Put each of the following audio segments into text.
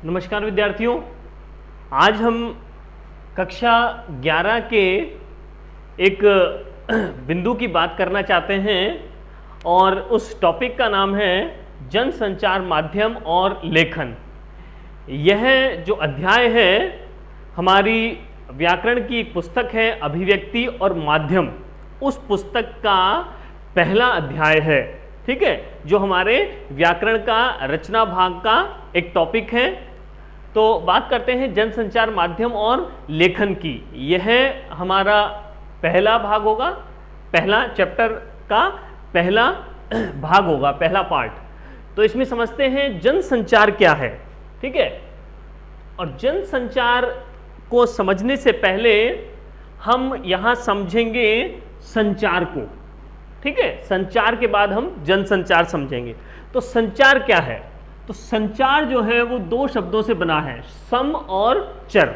नमस्कार विद्यार्थियों, आज हम कक्षा 11 के एक बिंदु की बात करना चाहते हैं और उस टॉपिक का नाम है जनसंचार माध्यम और लेखन। यह जो अध्याय है हमारी व्याकरण की एक पुस्तक है अभिव्यक्ति और माध्यम, उस पुस्तक का पहला अध्याय है। ठीक है, जो हमारे व्याकरण का रचना भाग का एक टॉपिक है। तो बात करते हैं जनसंचार माध्यम और लेखन की। यह हमारा पहला भाग होगा, पहला चैप्टर का पहला भाग होगा, पहला पार्ट। तो इसमें समझते हैं जनसंचार क्या है। ठीक है, और जनसंचार को समझने से पहले हम यहां समझेंगे संचार को। ठीक है, संचार के बाद हम जनसंचार समझेंगे। तो संचार क्या है? तो संचार जो है वो दो शब्दों से बना है, सम और चर।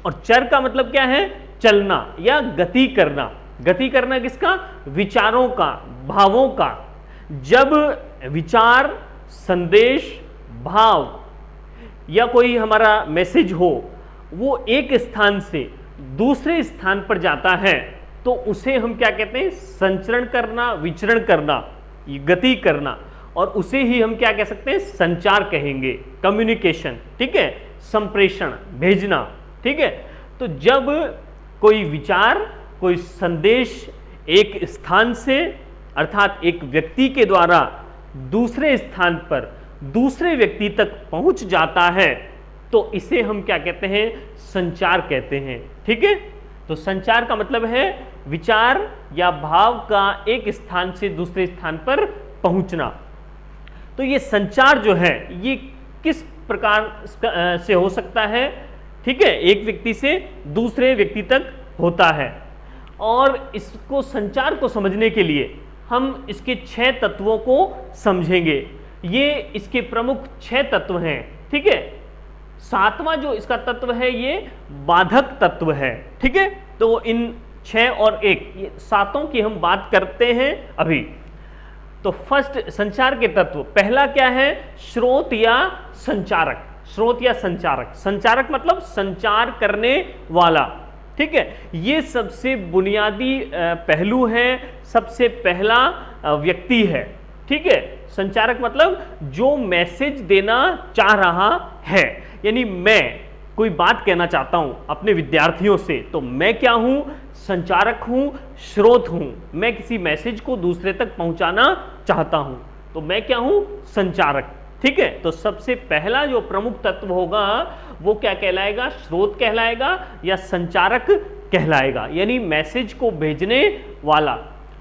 और चर का मतलब क्या है? चलना या गति करना। गति करना किसका? विचारों का, भावों का। जब विचार, संदेश, भाव या कोई हमारा मैसेज हो वो एक स्थान से दूसरे स्थान पर जाता है तो उसे हम क्या कहते हैं? संचरण करना, विचरण करना, गति करना। और उसे ही हम क्या कह सकते हैं? संचार कहेंगे, कम्युनिकेशन। ठीक है, संप्रेषण, भेजना। ठीक है, तो जब कोई विचार, कोई संदेश एक स्थान से अर्थात एक व्यक्ति के द्वारा दूसरे स्थान पर दूसरे व्यक्ति तक पहुंच जाता है तो इसे हम क्या कहते हैं? संचार कहते हैं। ठीक है, तो संचार का मतलब है विचार या भाव का एक स्थान से दूसरे स्थान पर पहुंचना। तो ये संचार जो है ये किस प्रकार से हो सकता है? ठीक है, एक व्यक्ति से दूसरे व्यक्ति तक होता है। और इसको संचार को समझने के लिए हम इसके 6 तत्वों को समझेंगे। ये इसके प्रमुख 6 तत्व हैं। ठीक है, 7वां जो इसका तत्व है ये बाधक तत्व है। ठीक है, तो इन 6 और 1 ये 7 की हम बात करते हैं अभी। तो फर्स्ट संचार के तत्व, पहला क्या है? स्रोत या संचारक। स्रोत या संचारक। संचारक मतलब संचार करने वाला। ठीक है, ये सबसे बुनियादी पहलू है, सबसे पहला व्यक्ति है। ठीक है, संचारक मतलब जो मैसेज देना चाह रहा है। यानी मैं कोई बात कहना चाहता हूं अपने विद्यार्थियों से, तो मैं क्या हूं? संचारक हूं, स्रोत हूं। मैं किसी मैसेज को दूसरे तक पहुंचाना चाहता हूं तो मैं क्या हूं? संचारक। ठीक है, तो सबसे पहला जो प्रमुख तत्व होगा वो क्या कहलाएगा? स्रोत कहलाएगा या संचारक कहलाएगा, यानी मैसेज को भेजने वाला।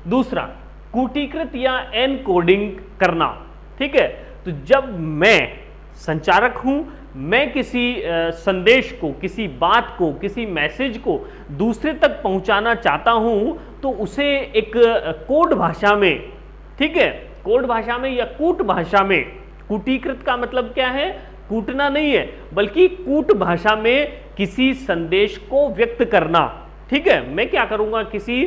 दूसरा, कूटीकृत या एनकोडिंग करना। ठीक है, तो जब मैं संचारक हूं, मैं किसी संदेश को, किसी बात को, किसी मैसेज को दूसरे तक पहुंचाना चाहता हूं तो उसे एक कोड भाषा में, ठीक है, कोड भाषा में या कूट भाषा में, कूटीकृत का मतलब क्या है? कूटना नहीं है, बल्कि कूट भाषा में किसी संदेश को व्यक्त करना। ठीक है, मैं क्या करूंगा? किसी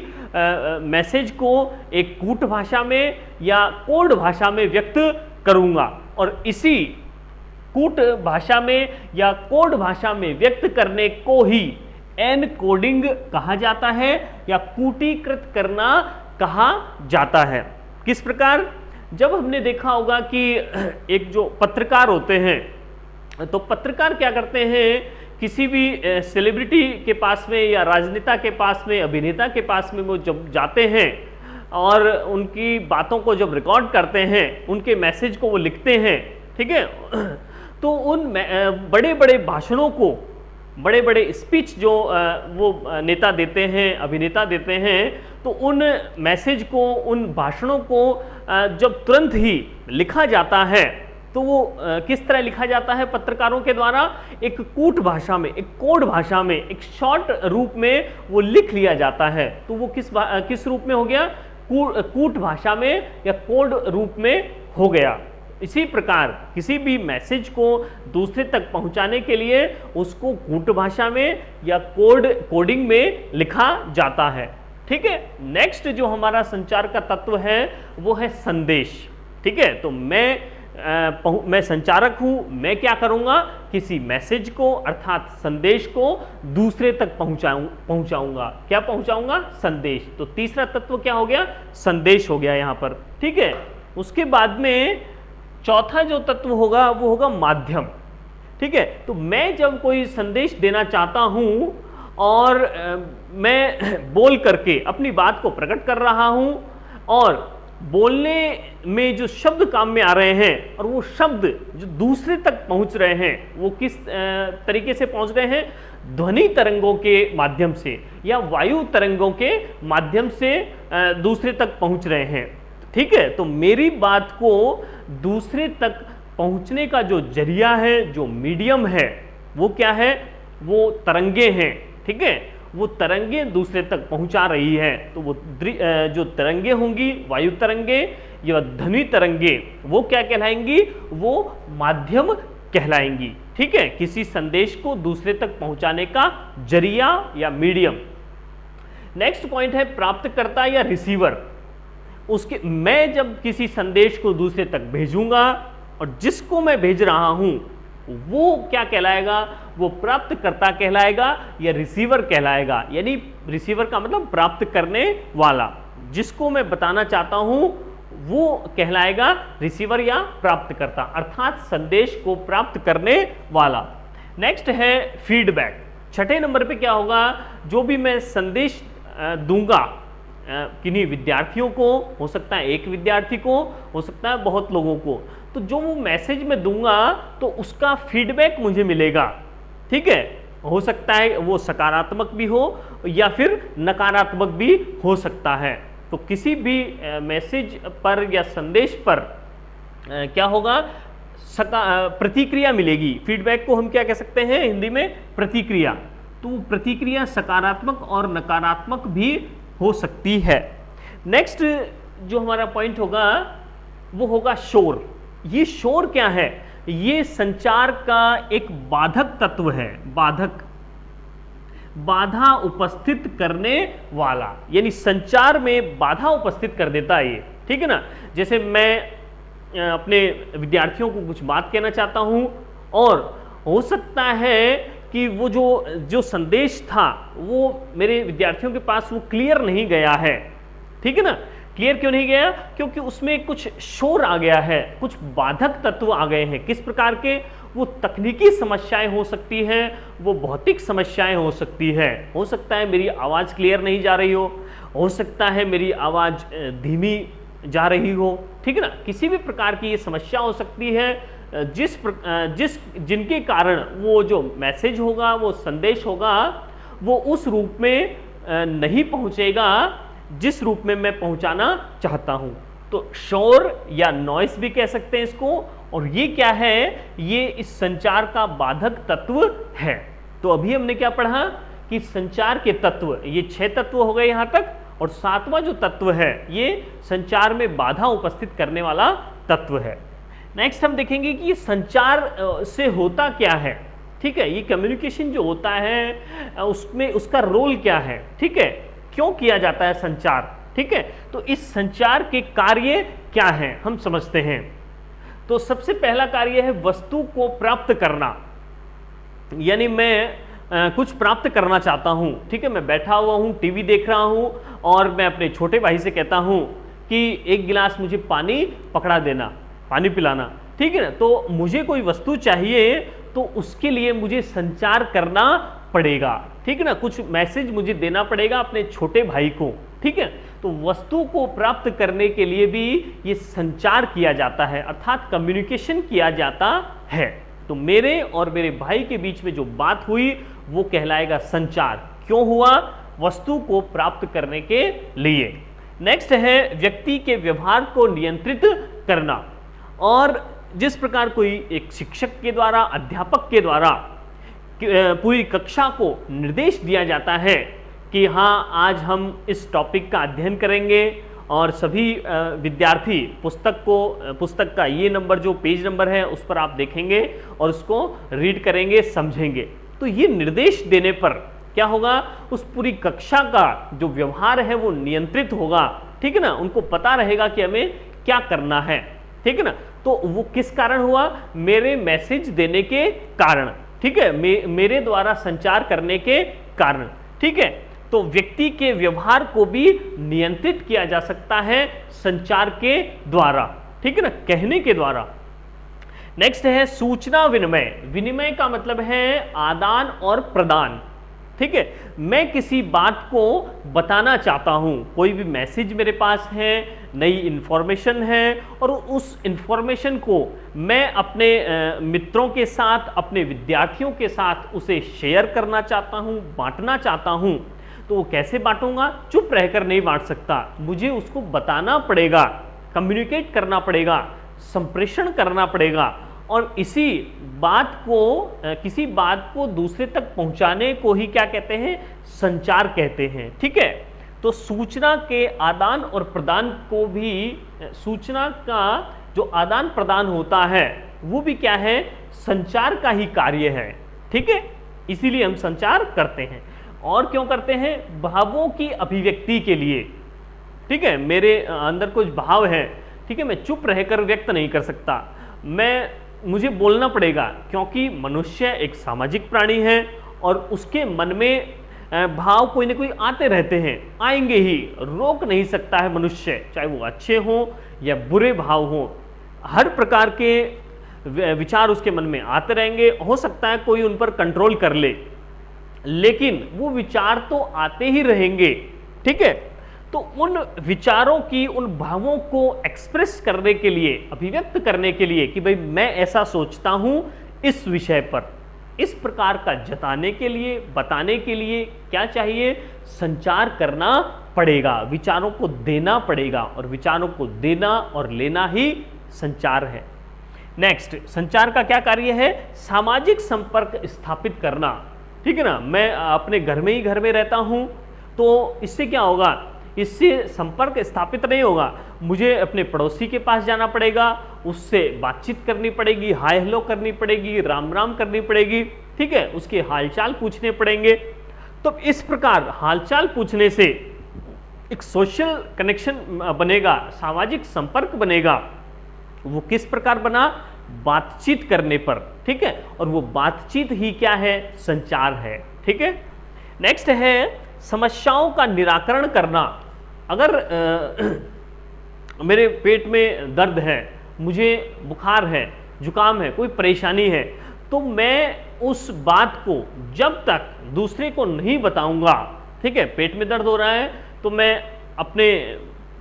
मैसेज को एक कूट भाषा में या कोड भाषा में व्यक्त करूंगा और इसी कूट भाषा में या कोड भाषा में व्यक्त करने को ही एनकोडिंग कहा जाता है या कूटीकृत करना कहा जाता है। किस प्रकार? जब हमने देखा होगा कि एक जो पत्रकार होते हैं तो पत्रकार क्या करते हैं? किसी भी सेलिब्रिटी के पास में या राजनेता के पास में, अभिनेता के पास में वो जब जाते हैं और उनकी बातों को जब रिकॉर्ड करते हैं, उनके मैसेज को वो लिखते हैं। ठीक है, तो उन बड़े बड़े भाषणों को, बड़े बड़े स्पीच जो वो नेता देते हैं, अभिनेता देते हैं, तो उन मैसेज को, उन भाषणों को जब तुरंत ही लिखा जाता है तो वो किस तरह लिखा जाता है? पत्रकारों के द्वारा एक कूट भाषा में, एक कोड भाषा में, एक शॉर्ट रूप में वो लिख लिया जाता है। तो वो किस रूप में हो गया? कूट भाषा में या कोड रूप में हो गया। इसी प्रकार किसी भी मैसेज को दूसरे तक पहुंचाने के लिए उसको कूट भाषा में या कोडिंग में लिखा जाता है। ठीक है, नेक्स्ट जो हमारा संचार का तत्व है वो है संदेश। ठीक है, तो मैं मैं संचारक हूं, मैं क्या करूंगा, किसी मैसेज को अर्थात संदेश को दूसरे तक पहुंचाऊंगा। क्या पहुंचाऊंगा, संदेश। तो तीसरा तत्व क्या हो गया, संदेश हो गया यहां पर, ठीक है। उसके बाद में चौथा जो तत्व होगा वो होगा माध्यम, ठीक है। तो मैं जब कोई संदेश देना चाहता हूं और मैं बोल करके अपनी बात को प्रकट कर रहा हूं और बोलने में जो शब्द काम में आ रहे हैं और वो शब्द जो दूसरे तक पहुंच रहे हैं वो किस तरीके से पहुंच रहे हैं, ध्वनि तरंगों के माध्यम से या वायु तरंगों के माध्यम से दूसरे तक पहुंच रहे हैं, ठीक है। तो मेरी बात को दूसरे तक पहुंचने का जो जरिया है, जो मीडियम है, वो क्या है, वो तरंगे हैं, ठीक है। वो तरंगे दूसरे तक पहुंचा रही है। तो वो जो तरंगे होंगी, वायु तरंगे या ध्वनि तरंगे, वो क्या कहलाएंगी, वो माध्यम कहलाएंगी, ठीक है। किसी संदेश को दूसरे तक पहुंचाने का जरिया या मीडियम। नेक्स्ट पॉइंट है प्राप्तकर्ता या रिसीवर। उसके मैं जब किसी संदेश को दूसरे तक भेजूंगा और जिसको मैं भेज रहा हूं वो क्या कहलाएगा, वो प्राप्तकर्ता कहलाएगा या रिसीवर कहलाएगा। यानी रिसीवर का मतलब प्राप्त करने वाला, जिसको मैं बताना चाहता हूं वो कहलाएगा रिसीवर या प्राप्तकर्ता, अर्थात संदेश को प्राप्त करने वाला। नेक्स्ट है फीडबैक। छठे नंबर पे क्या होगा, जो भी मैं संदेश दूंगा किन्हीं विद्यार्थियों को, हो सकता है एक विद्यार्थी को, हो सकता है बहुत लोगों को, तो जो वो मैसेज में दूंगा तो उसका फीडबैक मुझे मिलेगा, ठीक है। हो सकता है वो सकारात्मक भी हो या फिर नकारात्मक भी हो सकता है। तो किसी भी मैसेज पर या संदेश पर क्या होगा, प्रतिक्रिया मिलेगी। फीडबैक को हम क्या कह सकते हैं हिंदी में, प्रतिक्रिया। तो प्रतिक्रिया सकारात्मक और नकारात्मक भी हो सकती है। नेक्स्ट जो हमारा पॉइंट होगा वो होगा शोर। ये शोर क्या है, ये संचार का एक बाधक तत्व है। बाधा उपस्थित करने वाला, यानी संचार में बाधा उपस्थित कर देता है ये, ठीक है ना। जैसे मैं अपने विद्यार्थियों को कुछ बात कहना चाहता हूं और हो सकता है कि वो जो संदेश था वो मेरे विद्यार्थियों के पास वो क्लियर नहीं गया है, ठीक है ना। क्लियर क्यों नहीं गया, क्योंकि उसमें कुछ शोर आ गया है, कुछ बाधक तत्व आ गए हैं। किस प्रकार के, वो तकनीकी समस्याएं हो सकती हैं, वो भौतिक समस्याएं हो सकती है। हो सकता है मेरी आवाज क्लियर नहीं जा रही हो सकता है मेरी आवाज धीमी जा रही हो, ठीक है ना। किसी भी प्रकार की ये समस्या हो सकती है जिनके कारण वो जो मैसेज होगा, वो संदेश होगा, वो उस रूप में नहीं पहुंचेगा जिस रूप में मैं पहुंचाना चाहता हूं। तो शोर या नॉइस भी कह सकते हैं इसको। और ये क्या है, ये इस संचार का बाधक तत्व है। तो अभी हमने क्या पढ़ा कि संचार के तत्व, ये 6 तत्व हो गए यहां तक, और 7वां जो तत्व है ये संचार में बाधा उपस्थित करने वाला तत्व है। नेक्स्ट हम देखेंगे कि ये संचार से होता क्या है, ठीक है। ये कम्युनिकेशन जो होता है उसमें उसका रोल क्या है, ठीक है, क्यों किया जाता है संचार, ठीक है। तो इस संचार के कार्य क्या हैं हम समझते हैं। तो सबसे पहला कार्य है वस्तु को प्राप्त करना। यानी मैं कुछ प्राप्त करना चाहता हूं, ठीक है। मैं बैठा हुआ हूं, टीवी देख रहा हूं और मैं अपने छोटे भाई से कहता हूं कि एक गिलास मुझे पानी पकड़ा देना, पानी पिलाना, ठीक है ना। तो मुझे कोई वस्तु चाहिए तो उसके लिए मुझे संचार करना पड़ेगा, ठीक है ना। कुछ मैसेज मुझे देना पड़ेगा अपने छोटे भाई को, ठीक है। तो वस्तु को प्राप्त करने के लिए भी ये संचार किया जाता है, अर्थात कम्युनिकेशन किया जाता है। तो मेरे और मेरे भाई के बीच में जो बात हुई वो कहलाएगा संचार। क्यों हुआ, वस्तु को प्राप्त करने के लिए। नेक्स्ट है व्यक्ति के व्यवहार को नियंत्रित करना। और जिस प्रकार कोई एक शिक्षक के द्वारा, अध्यापक के द्वारा पूरी कक्षा को निर्देश दिया जाता है कि हाँ आज हम इस टॉपिक का अध्ययन करेंगे और सभी विद्यार्थी पुस्तक का ये नंबर, जो पेज नंबर है उस पर आप देखेंगे और उसको रीड करेंगे, समझेंगे। तो ये निर्देश देने पर क्या होगा, उस पूरी कक्षा का जो व्यवहार है वो नियंत्रित होगा, ठीक है ना। उनको पता रहेगा कि हमें क्या करना है। ठीक है ना। तो वो किस कारण हुआ? मेरे मैसेज देने के कारण, ठीक है, मेरे द्वारा संचार करने के कारण, ठीक है। तो व्यक्ति के व्यवहार को भी नियंत्रित किया जा सकता है संचार के द्वारा, ठीक है ना, कहने के द्वारा। नेक्स्ट है सूचना विनिमय। विनिमय का मतलब है आदान और प्रदान, ठीक है। मैं किसी बात को बताना चाहता हूं, कोई भी मैसेज मेरे पास है, नई इंफॉर्मेशन है, और उस इंफॉर्मेशन को मैं अपने मित्रों के साथ, अपने विद्यार्थियों के साथ उसे शेयर करना चाहता हूं, बांटना चाहता हूं। तो वो कैसे बांटूंगा? चुप रहकर नहीं बांट सकता, मुझे उसको बताना पड़ेगा, कम्युनिकेट करना पड़ेगा, संप्रेषण करना पड़ेगा, और इसी बात को, किसी बात को दूसरे तक पहुंचाने को ही क्या कहते हैं? संचार कहते हैं, ठीक है। तो सूचना के आदान और प्रदान को भी, सूचना का जो आदान प्रदान होता है वो भी क्या है? संचार का ही कार्य है, ठीक है। इसीलिए हम संचार करते हैं। और क्यों करते हैं? भावों की अभिव्यक्ति के लिए, ठीक है। मेरे अंदर कुछ भाव है, ठीक है, मैं चुप रहकर व्यक्त नहीं कर सकता, मुझे बोलना पड़ेगा, क्योंकि मनुष्य एक सामाजिक प्राणी है और उसके मन में भाव कोई ना कोई आते रहते हैं, आएंगे ही, रोक नहीं सकता है मनुष्य, चाहे वो अच्छे हों या बुरे भाव हों, हर प्रकार के विचार उसके मन में आते रहेंगे। हो सकता है कोई उन पर कंट्रोल कर ले, लेकिन वो विचार तो आते ही रहेंगे, ठीक है। तो उन विचारों की, उन भावों को एक्सप्रेस करने के लिए, अभिव्यक्त करने के लिए कि भाई मैं ऐसा सोचता हूं इस विषय पर, इस प्रकार का जताने के लिए, बताने के लिए क्या चाहिए? संचार करना पड़ेगा, विचारों को देना पड़ेगा, और विचारों को देना और लेना ही संचार है। नेक्स्ट, संचार का क्या कार्य है? सामाजिक संपर्क स्थापित करना, ठीक है ना। मैं अपने घर में रहता हूं, तो इससे क्या होगा? इससे संपर्क स्थापित नहीं होगा, मुझे अपने पड़ोसी के पास जाना पड़ेगा, उससे बातचीत करनी पड़ेगी, हाय हेलो करनी पड़ेगी, राम राम करनी पड़ेगी, ठीक है, उसके हालचाल पूछने पड़ेंगे। तो इस प्रकार हालचाल पूछने से एक सोशल कनेक्शन बनेगा, सामाजिक संपर्क बनेगा। वो किस प्रकार बना? बातचीत करने पर, ठीक है। और वो बातचीत ही क्या है? संचार है, ठीक है। नेक्स्ट है समस्याओं का निराकरण करना। अगर मेरे पेट में दर्द है, मुझे बुखार है, जुकाम है, कोई परेशानी है, तो मैं उस बात को जब तक दूसरे को नहीं बताऊंगा, ठीक है, पेट में दर्द हो रहा है तो मैं अपने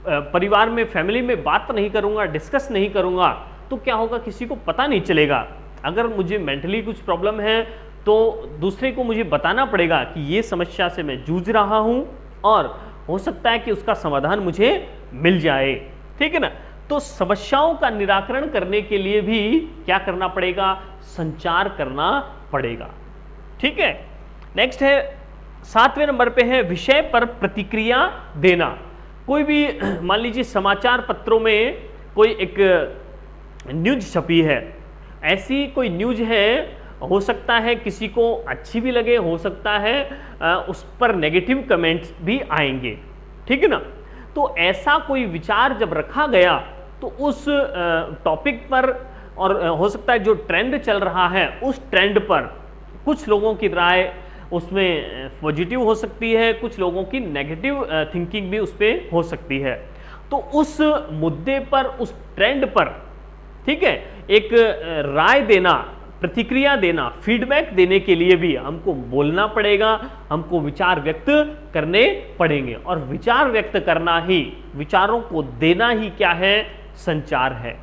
परिवार में, फैमिली में बात नहीं करूंगा, डिस्कस नहीं करूंगा, तो क्या होगा? किसी को पता नहीं चलेगा। अगर मुझे मेंटली कुछ प्रॉब्लम है तो दूसरे को मुझे बताना पड़ेगा कि ये समस्या से मैं जूझ रहा हूं और हो सकता है कि उसका समाधान मुझे मिल जाए, ठीक है ना। तो समस्याओं का निराकरण करने के लिए भी क्या करना पड़ेगा? संचार करना पड़ेगा, ठीक है। नेक्स्ट है 7वें नंबर पे है विषय पर प्रतिक्रिया देना। कोई भी मान लीजिए समाचार पत्रों में कोई एक न्यूज छपी है, ऐसी कोई न्यूज है, हो सकता है किसी को अच्छी भी लगे, हो सकता है उस पर नेगेटिव कमेंट्स भी आएंगे, ठीक है ना। तो ऐसा कोई विचार जब रखा गया तो उस टॉपिक पर, और हो सकता है जो ट्रेंड चल रहा है उस ट्रेंड पर कुछ लोगों की राय उसमें पॉजिटिव हो सकती है, कुछ लोगों की नेगेटिव थिंकिंग भी उस पर हो सकती है। तो उस मुद्दे पर, उस ट्रेंड पर, ठीक है, एक राय देना, प्रतिक्रिया देना, फीडबैक देने के लिए भी हमको बोलना पड़ेगा, हमको विचार व्यक्त करने पड़ेंगे। और विचार व्यक्त करना ही, विचारों को देना ही क्या है? संचार है।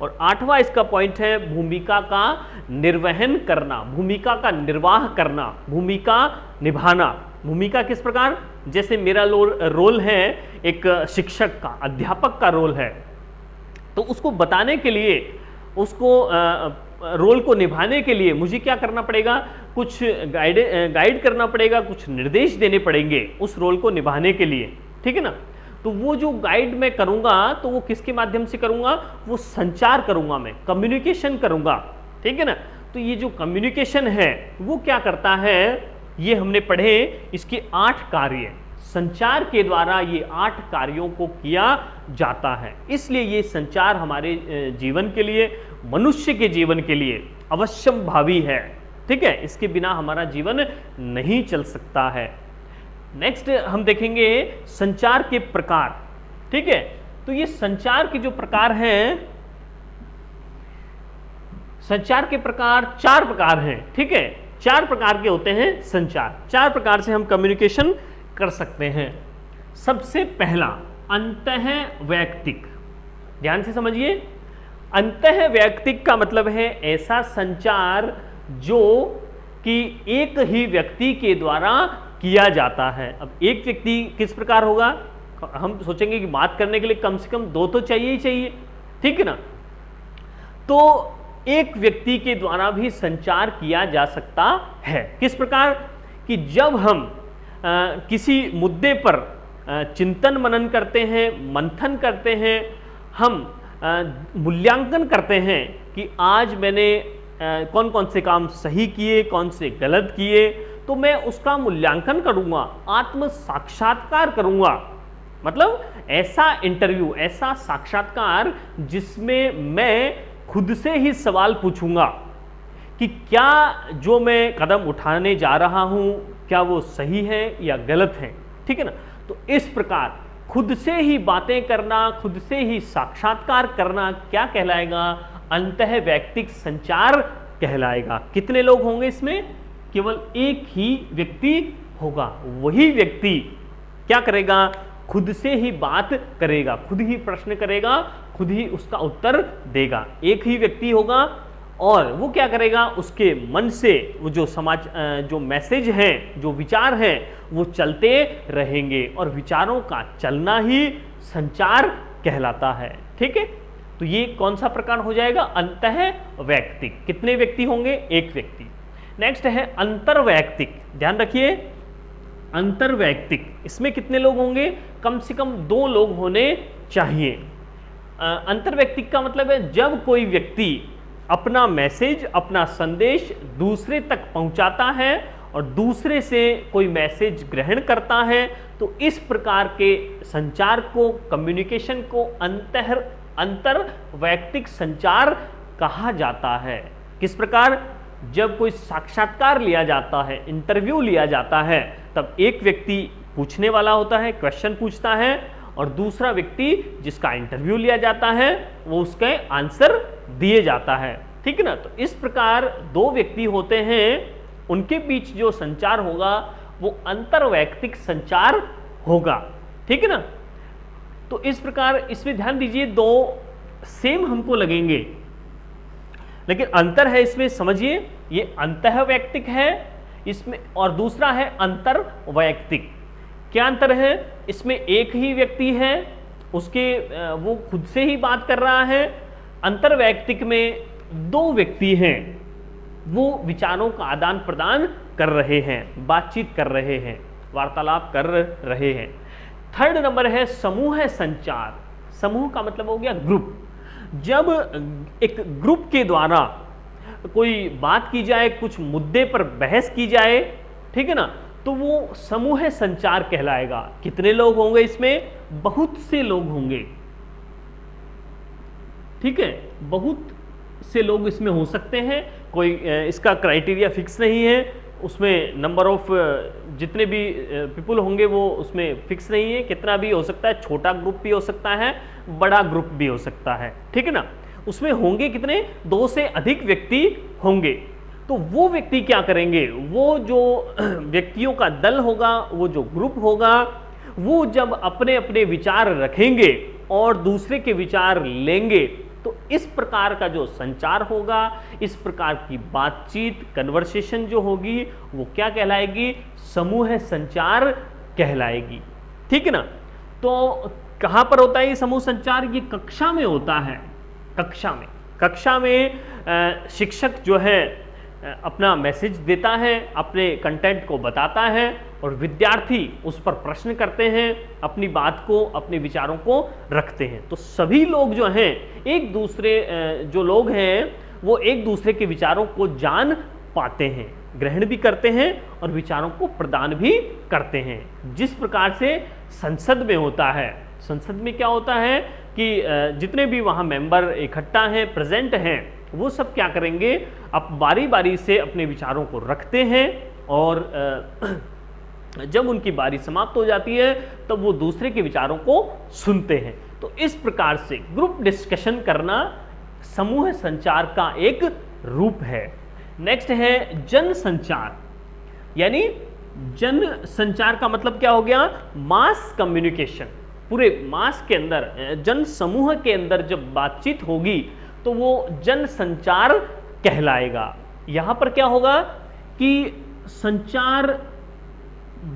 और 8वां इसका पॉइंट है भूमिका का निर्वहन करना, भूमिका का निर्वाह करना, भूमिका निभाना। भूमिका किस प्रकार? जैसे मेरा रोल है एक शिक्षक का, अध्यापक का रोल है, तो उसको बताने के लिए, उसको रोल को निभाने के लिए मुझे क्या करना पड़ेगा? कुछ गाइड करना पड़ेगा, कुछ निर्देश देने पड़ेंगे उस रोल को निभाने के लिए, ठीक है ना। तो वो जो गाइड मैं करूंगा तो वो किसके माध्यम से करूंगा? वो संचार करूंगा, मैं कम्युनिकेशन करूंगा, ठीक है ना। तो ये जो कम्युनिकेशन है वो क्या करता है? ये हमने पढ़े, इसके 8 कार्य: संचार के द्वारा ये 8 कार्यों को किया जाता है। इसलिए ये संचार हमारे जीवन के लिए, मनुष्य के जीवन के लिए अवश्यम भावी है। ठीक है, इसके बिना हमारा जीवन नहीं चल सकता है। नेक्स्ट हम देखेंगे संचार के प्रकार। ठीक है, तो ये संचार के जो प्रकार हैं, संचार के प्रकार 4 प्रकार हैं। ठीक है, 4 प्रकार के होते हैं संचार। 4 प्रकार से हम कम्युनिकेशन कर सकते हैं। सबसे पहला अंतःवैयक्तिक, ध्यान से समझिए। अंतःवैयक्तिक का मतलब है ऐसा संचार जो कि एक ही व्यक्ति के द्वारा किया जाता है। अब एक व्यक्ति किस प्रकार होगा, हम सोचेंगे कि बात करने के लिए कम से कम 2 तो चाहिए ही चाहिए। ठीक है ना, तो एक व्यक्ति के द्वारा भी संचार किया जा सकता है। किस प्रकार कि जब हम किसी मुद्दे पर चिंतन मनन करते हैं, मंथन करते हैं, हम मूल्यांकन करते हैं कि आज मैंने कौन कौन से काम सही किए, कौन से गलत किए, तो मैं उसका मूल्यांकन करूंगा, आत्म साक्षात्कार करूंगा। मतलब ऐसा इंटरव्यू, ऐसा साक्षात्कार जिसमें मैं खुद से ही सवाल पूछूंगा कि क्या जो मैं कदम उठाने जा रहा हूं क्या वो सही है या गलत है। ठीक है ना, तो इस प्रकार खुद से ही बातें करना, खुद से ही साक्षात्कार करना क्या कहलाएगा, अंतःवैयक्तिक संचार कहलाएगा। कितने लोग होंगे इसमें, केवल एक ही व्यक्ति होगा। वही व्यक्ति क्या करेगा, खुद से ही बात करेगा, खुद ही प्रश्न करेगा, खुद ही उसका उत्तर देगा। एक ही व्यक्ति होगा और वो क्या करेगा, उसके मन से वो जो मैसेज हैं, जो विचार हैं, वो चलते रहेंगे और विचारों का चलना ही संचार कहलाता है। ठीक है, तो ये कौन सा प्रकार हो जाएगा, अंतःवैयक्तिक। कितने व्यक्ति होंगे, एक व्यक्ति। नेक्स्ट है अंतर्वैयक्तिक। ध्यान रखिए, अंतर्वैयक्तिक, इसमें कितने लोग होंगे, कम से कम 2 लोग होने चाहिए। अंतर्वैयक्तिक का मतलब है जब कोई व्यक्ति अपना मैसेज, अपना संदेश दूसरे तक पहुंचाता है और दूसरे से कोई मैसेज ग्रहण करता है, तो इस प्रकार के संचार को, कम्युनिकेशन को अंतर्वैयक्तिक संचार कहा जाता है। किस प्रकार, जब कोई साक्षात्कार लिया जाता है, इंटरव्यू लिया जाता है, तब एक व्यक्ति पूछने वाला होता है, क्वेश्चन पूछता है, और दूसरा व्यक्ति जिसका इंटरव्यू लिया जाता है वो उसके आंसर दिए जाता है। ठीक है ना, तो इस प्रकार 2 व्यक्ति होते हैं, उनके बीच जो संचार होगा वो अंतर्वैयक्तिक संचार होगा। ठीक है ना, तो इस प्रकार इसमें ध्यान दीजिए, 2 सेम हमको लगेंगे, लेकिन अंतर है इसमें, समझिए। ये अंतःवैयक्तिक है इसमें और दूसरा है अंतर्वैयक्तिक। क्या अंतर है, इसमें एक ही व्यक्ति है, वो खुद से ही बात कर रहा है। अंतर्वैयक्तिक में 2 व्यक्ति हैं, वो विचारों का आदान प्रदान कर रहे हैं, बातचीत कर रहे हैं, वार्तालाप कर रहे हैं। थर्ड नंबर है समूह संचार। समूह का मतलब हो गया ग्रुप। जब एक ग्रुप के द्वारा कोई बात की जाए, कुछ मुद्दे पर बहस की जाए, ठीक है ना, तो वो समूह संचार कहलाएगा। कितने लोग होंगे इसमें, बहुत से लोग होंगे। ठीक है, बहुत से लोग इसमें हो सकते हैं, कोई इसका क्राइटेरिया फिक्स नहीं है, उसमें नंबर ऑफ जितने भी पीपल होंगे वो उसमें फिक्स नहीं है, कितना भी हो सकता है, छोटा ग्रुप भी हो सकता है, बड़ा ग्रुप भी हो सकता है। ठीक है ना, उसमें होंगे कितने, 2 से अधिक व्यक्ति होंगे। तो वो व्यक्ति क्या करेंगे, वो जो व्यक्तियों का दल होगा, वो जो ग्रुप होगा, वो जब अपने अपने विचार रखेंगे और दूसरे के विचार लेंगे, तो इस प्रकार का जो संचार होगा, इस प्रकार की बातचीत, कन्वर्सेशन जो होगी, वो क्या कहलाएगी, समूह संचार कहलाएगी। ठीक है ना, तो कहां पर होता है ये समूह संचार, ये कक्षा में होता है। कक्षा में शिक्षक जो है अपना मैसेज देता है, अपने कंटेंट को बताता है और विद्यार्थी उस पर प्रश्न करते हैं, अपनी बात को, अपने विचारों को रखते हैं। तो सभी लोग जो हैं, एक दूसरे जो लोग हैं वो एक दूसरे के विचारों को जान पाते हैं, ग्रहण भी करते हैं और विचारों को प्रदान भी करते हैं। जिस प्रकार से संसद में होता है, संसद में क्या होता है कि जितने भी वहाँ मेंबर इकट्ठा हैं, प्रेजेंट हैं, वो सब क्या करेंगे, अब बारी बारी से अपने विचारों को रखते हैं और जब उनकी बारी समाप्त हो जाती है तब वो दूसरे के विचारों को सुनते हैं। तो इस प्रकार से ग्रुप डिस्कशन करना समूह संचार का एक रूप है। नेक्स्ट है जन संचार, यानी जन संचार का मतलब क्या हो गया, मास कम्युनिकेशन। पूरे मास के अंदर, जन समूह के अंदर जब बातचीत होगी तो वो जन संचार कहलाएगा। यहां पर क्या होगा कि संचार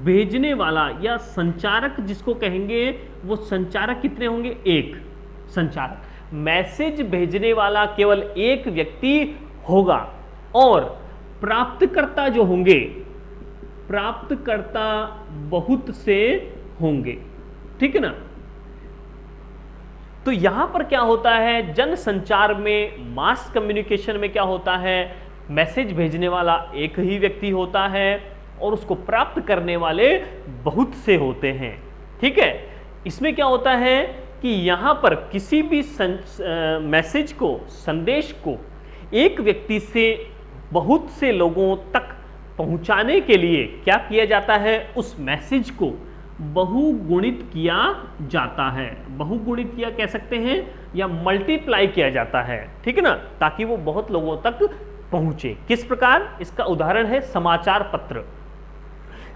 भेजने वाला या संचारक जिसको कहेंगे, वो संचारक कितने होंगे, एक संचारक। मैसेज भेजने वाला केवल एक व्यक्ति होगा और प्राप्तकर्ता जो होंगे, प्राप्तकर्ता बहुत से होंगे, ठीक है ना। तो यहां पर क्या होता है, जन संचार में, मास कम्युनिकेशन में क्या होता है, मैसेज भेजने वाला एक ही व्यक्ति होता है और उसको प्राप्त करने वाले बहुत से होते हैं, ठीक है। इसमें क्या होता है कि यहां पर किसी भी मैसेज को, संदेश को एक व्यक्ति से बहुत से लोगों तक पहुंचाने के लिए क्या किया जाता है, उस मैसेज को बहुगुणित किया जाता है। बहुगुणित किया कह सकते हैं या मल्टीप्लाई किया जाता है, ठीक है ना, ताकि वो बहुत लोगों तक पहुंचे। किस प्रकार, इसका उदाहरण है समाचार पत्र।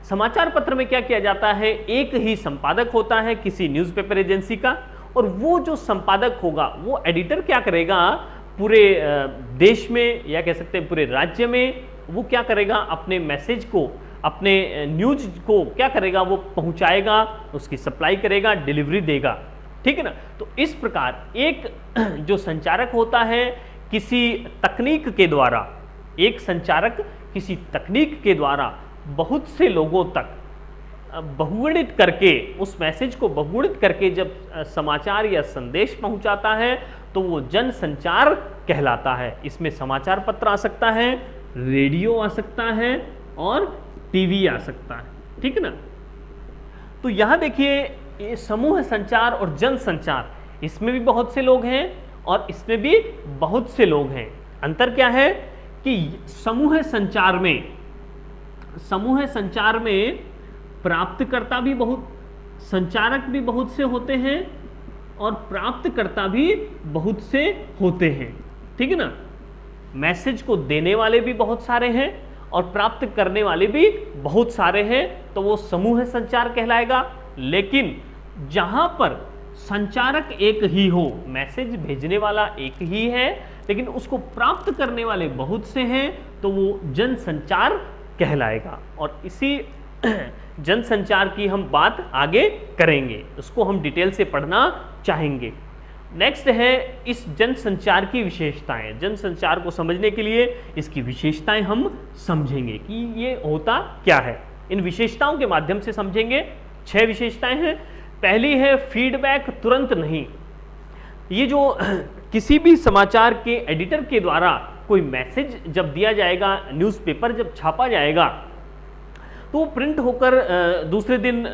समाचार पत्र में क्या किया जाता है, एक ही संपादक होता है किसी न्यूज़पेपर एजेंसी का, और वो जो संपादक होगा वो एडिटर क्या करेगा, पूरे देश में या कह सकते हैं पूरे राज्य में वो क्या करेगा, अपने मैसेज को, अपने न्यूज को क्या करेगा, वो पहुंचाएगा, उसकी सप्लाई करेगा, डिलीवरी देगा, ठीक है ना। तो इस प्रकार एक जो संचारक होता है किसी तकनीक के द्वारा, एक संचारक किसी तकनीक के द्वारा बहुत से लोगों तक बहुगुणित करके, उस मैसेज को बहुगुणित करके जब समाचार या संदेश पहुंचाता है तो वो जन संचार कहलाता है। इसमें समाचार पत्र आ सकता है, रेडियो आ सकता है और टीवी आ सकता है, ठीक है ना। तो यहां देखिए, ये समूह संचार और जन संचार, इसमें भी बहुत से लोग हैं और इसमें भी बहुत से लोग हैं। अंतर क्या है कि समूह संचार में प्राप्तकर्ता भी बहुत, संचारक भी बहुत से होते हैं और प्राप्तकर्ता भी बहुत से होते हैं, ठीक है ना। मैसेज को देने वाले भी बहुत सारे हैं और प्राप्त करने वाले भी बहुत सारे हैं, तो वो समूह संचार कहलाएगा। लेकिन जहां पर संचारक एक ही हो, मैसेज भेजने वाला एक ही है लेकिन उसको प्राप्त करने वाले बहुत से हैं, तो वो जन संचार कहलाएगा। और इसी जन संचार की हम बात आगे करेंगे, उसको हम डिटेल से पढ़ना चाहेंगे। नेक्स्ट है इस जन संचार की विशेषताएं। जन संचार को समझने के लिए इसकी विशेषताएं हम समझेंगे कि ये होता क्या है। इन विशेषताओं के माध्यम से समझेंगे। 6 विशेषताएं हैं। पहली है फीडबैक तुरंत नहीं। ये जो किसी भी समाचार के एडिटर के द्वारा कोई मैसेज जब दिया जाएगा, न्यूज़पेपर जब छापा जाएगा, तो वो प्रिंट होकर दूसरे दिन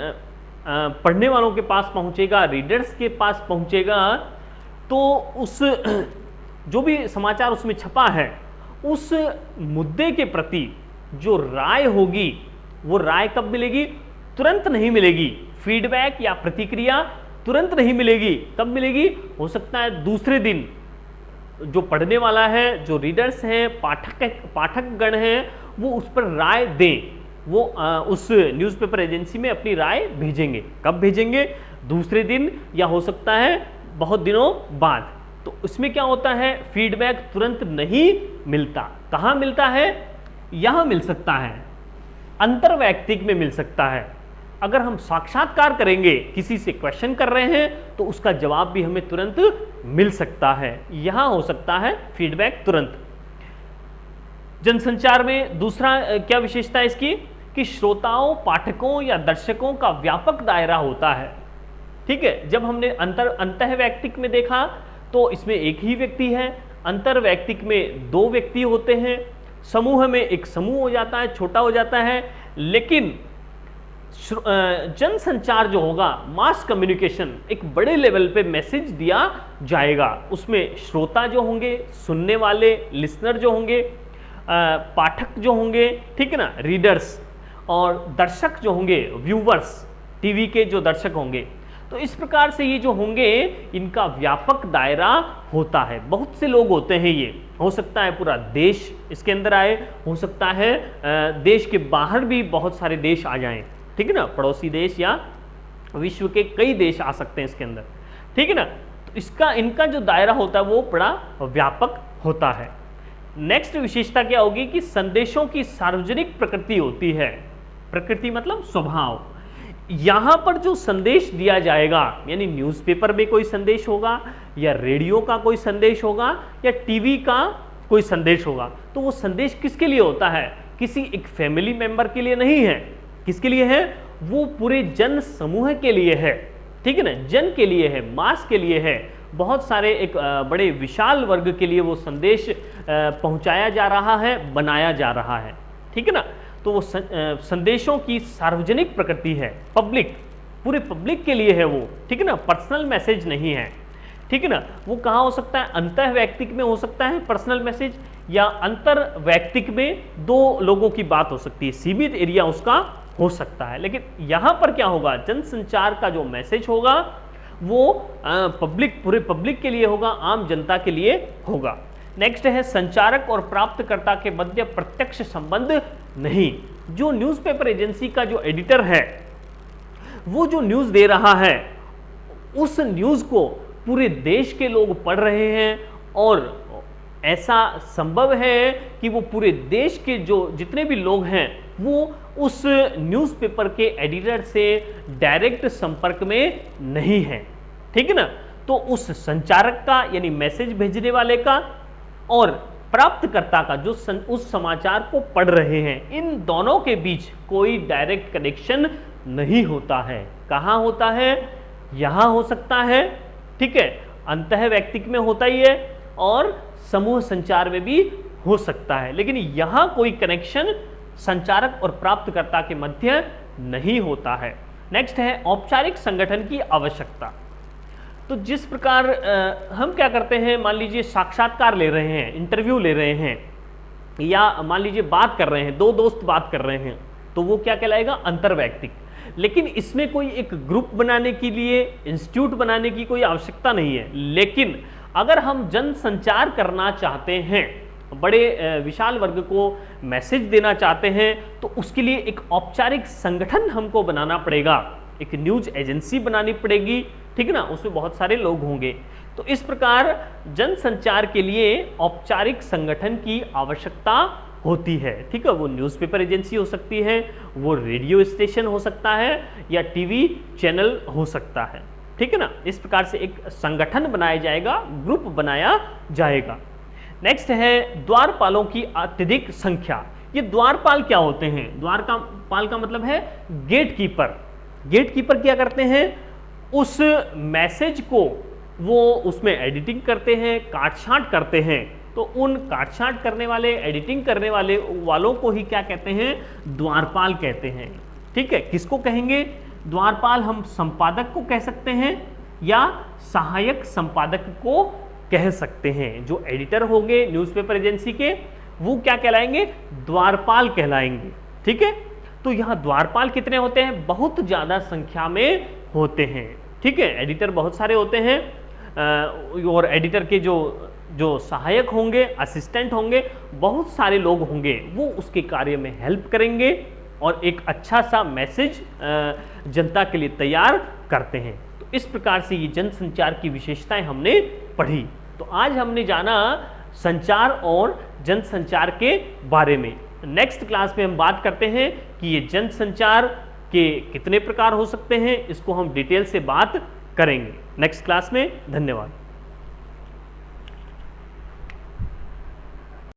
पढ़ने वालों के पास पहुंचेगा, रीडर्स के पास पहुंचेगा। तो उस जो भी समाचार उसमें छपा है, उस मुद्दे के प्रति जो राय होगी, वो राय कब मिलेगी? तुरंत नहीं मिलेगी। फीडबैक या प्रतिक्रिया तुरंत नहीं मिलेगी। कब मिलेगी? हो सकता है दूसरे दिन जो पढ़ने वाला है, जो रीडर्स हैं, पाठकगण हैं, वो उस पर राय दें। वो उस न्यूज़पेपर एजेंसी में अपनी राय भेजेंगे। कब भेजेंगे? दूसरे दिन, या हो सकता है बहुत दिनों बाद। तो उसमें क्या होता है? फीडबैक तुरंत नहीं मिलता। कहाँ मिलता है? यहाँ मिल सकता है, अंतर्वैयक्तिक में मिल सकता है। अगर हम साक्षात्कार करेंगे, किसी से क्वेश्चन कर रहे हैं, तो उसका जवाब भी हमें तुरंत मिल सकता है। यहां हो सकता है फीडबैक तुरंत। जनसंचार में दूसरा क्या विशेषता है इसकी? कि श्रोताओं, पाठकों या दर्शकों का व्यापक दायरा होता है। ठीक है, जब हमने अंतःवैयक्तिक में देखा तो इसमें एक ही व्यक्ति है, अंतर्वैयक्तिक में 2 व्यक्ति होते हैं, समूह में एक समूह हो जाता है, छोटा हो जाता है, लेकिन जनसंचार जो होगा, मास कम्युनिकेशन, एक बड़े लेवल पे मैसेज दिया जाएगा। उसमें श्रोता जो होंगे, सुनने वाले लिसनर जो होंगे, पाठक जो होंगे, ठीक है ना, रीडर्स, और दर्शक जो होंगे, व्यूवर्स, टीवी के जो दर्शक होंगे। तो इस प्रकार से ये जो होंगे, इनका व्यापक दायरा होता है। बहुत से लोग होते हैं, ये हो सकता है पूरा देश इसके अंदर आए, हो सकता है देश के बाहर भी बहुत सारे देश आ जाएं, ठीक है ना, पड़ोसी देश या विश्व के कई देश आ सकते हैं इसके अंदर, ठीक है ना। तो इनका जो दायरा होता है वो बड़ा व्यापक होता है। नेक्स्ट विशेषता क्या होगी कि संदेशों की सार्वजनिक प्रकृति होती है। प्रकृति मतलब स्वभाव। यहां पर जो संदेश दिया जाएगा, यानी न्यूज़पेपर में कोई संदेश होगा, या रेडियो का कोई संदेश होगा, या टीवी का कोई संदेश होगा, तो वो संदेश किसके लिए होता है? किसी एक फैमिली मेंबर के लिए नहीं है। किसके लिए है? वो पूरे जन समूह के लिए है, ठीक है ना, जन के लिए है, मास के लिए है, बहुत सारे एक बड़े विशाल वर्ग के लिए वो संदेश पहुंचाया जा रहा है, बनाया जा रहा है, ठीक है ना। तो वो संदेशों की सार्वजनिक प्रकृति है, पब्लिक, पूरे पब्लिक के लिए है वो, ठीक है ना, पर्सनल मैसेज नहीं है, ठीक है ना। वो कहाँ हो सकता है? अंतः वैयक्तिक में हो सकता है पर्सनल मैसेज, या अंतर वैयक्तिक में दो लोगों की बात हो सकती है, सीमित एरिया उसका हो सकता है। लेकिन यहाँ पर क्या होगा? जनसंचार का जो मैसेज होगा वो पब्लिक, पूरे पब्लिक के लिए होगा, आम जनता के लिए होगा। नेक्स्ट है संचारक और प्राप्तकर्ता के मध्य प्रत्यक्ष संबंध नहीं। जो न्यूज़पेपर एजेंसी का जो एडिटर है, वो जो न्यूज़ दे रहा है, उस न्यूज़ को पूरे देश के लोग पढ़ रहे हैं, और ऐसा संभव है कि वो पूरे देश के जो जितने भी लोग हैं वो उस न्यूज़पेपर के एडिटर से डायरेक्ट संपर्क में नहीं है, ठीक है ना। तो उस संचारक का, यानी मैसेज भेजने वाले का, और प्राप्तकर्ता का, जो उस समाचार को पढ़ रहे हैं, इन दोनों के बीच कोई डायरेक्ट कनेक्शन नहीं होता है। कहाँ होता है? यहाँ हो सकता है, ठीक है, अंतः वैयक्तिक में होता ही है, और समूह संचार में भी हो सकता है, लेकिन यहाँ कोई कनेक्शन संचारक और प्राप्तकर्ता के मध्य नहीं होता है। नेक्स्ट है औपचारिक संगठन की आवश्यकता। तो जिस प्रकार हम क्या करते हैं, मान लीजिए साक्षात्कार ले रहे हैं, इंटरव्यू ले रहे हैं, या मान लीजिए बात कर रहे हैं, दो दोस्त बात कर रहे हैं, तो वो क्या कहलाएगा? अंतर्वैयक्तिक। लेकिन इसमें कोई एक ग्रुप बनाने के लिए, इंस्टीट्यूट बनाने की कोई आवश्यकता नहीं है। लेकिन अगर हम जनसंचार करना चाहते हैं, बड़े विशाल वर्ग को मैसेज देना चाहते हैं, तो उसके लिए एक औपचारिक संगठन हमको बनाना पड़ेगा, एक न्यूज एजेंसी बनानी पड़ेगी, ठीक है ना, उसमें बहुत सारे लोग होंगे। तो इस प्रकार जनसंचार के लिए औपचारिक संगठन की आवश्यकता होती है, ठीक है। वो न्यूज़पेपर एजेंसी हो सकती है, वो रेडियो स्टेशन हो सकता है, या टीवी चैनल हो सकता है, ठीक है ना। इस प्रकार से एक संगठन बनाया जाएगा, ग्रुप बनाया जाएगा। नेक्स्ट है द्वारपालों की अत्यधिक संख्या। ये द्वारपाल क्या होते हैं? द्वारपाल का मतलब है गेट कीपर। गेट कीपर क्या करते हैं? उस मैसेज को वो उसमें एडिटिंग करते हैं, काट-छांट करते हैं। तो उन काट-छांट करने वाले, एडिटिंग करने वालों को ही क्या कहते हैं? द्वारपाल कहते हैं, ठीक है। किसको कहेंगे द्वारपाल? हम संपादक को कह सकते हैं, या सहायक संपादक को कह सकते हैं। जो एडिटर होंगे न्यूज़पेपर एजेंसी के, वो क्या कहलाएंगे? द्वारपाल कहलाएंगे, ठीक है। तो यहाँ द्वारपाल कितने होते हैं? बहुत ज़्यादा संख्या में होते हैं, ठीक है। एडिटर बहुत सारे होते हैं, और एडिटर के जो सहायक होंगे, असिस्टेंट होंगे, बहुत सारे लोग होंगे, वो उसके कार्य में हेल्प करेंगे और एक अच्छा सा मैसेज जनता के लिए तैयार करते हैं। तो इस प्रकार से ये जनसंचार की विशेषताएं हमने पढ़ी। तो आज हमने जाना संचार और जनसंचार के बारे में। नेक्स्ट क्लास में हम बात करते हैं कि ये जनसंचार के कितने प्रकार हो सकते हैं, इसको हम डिटेल से बात करेंगे नेक्स्ट क्लास में। धन्यवाद।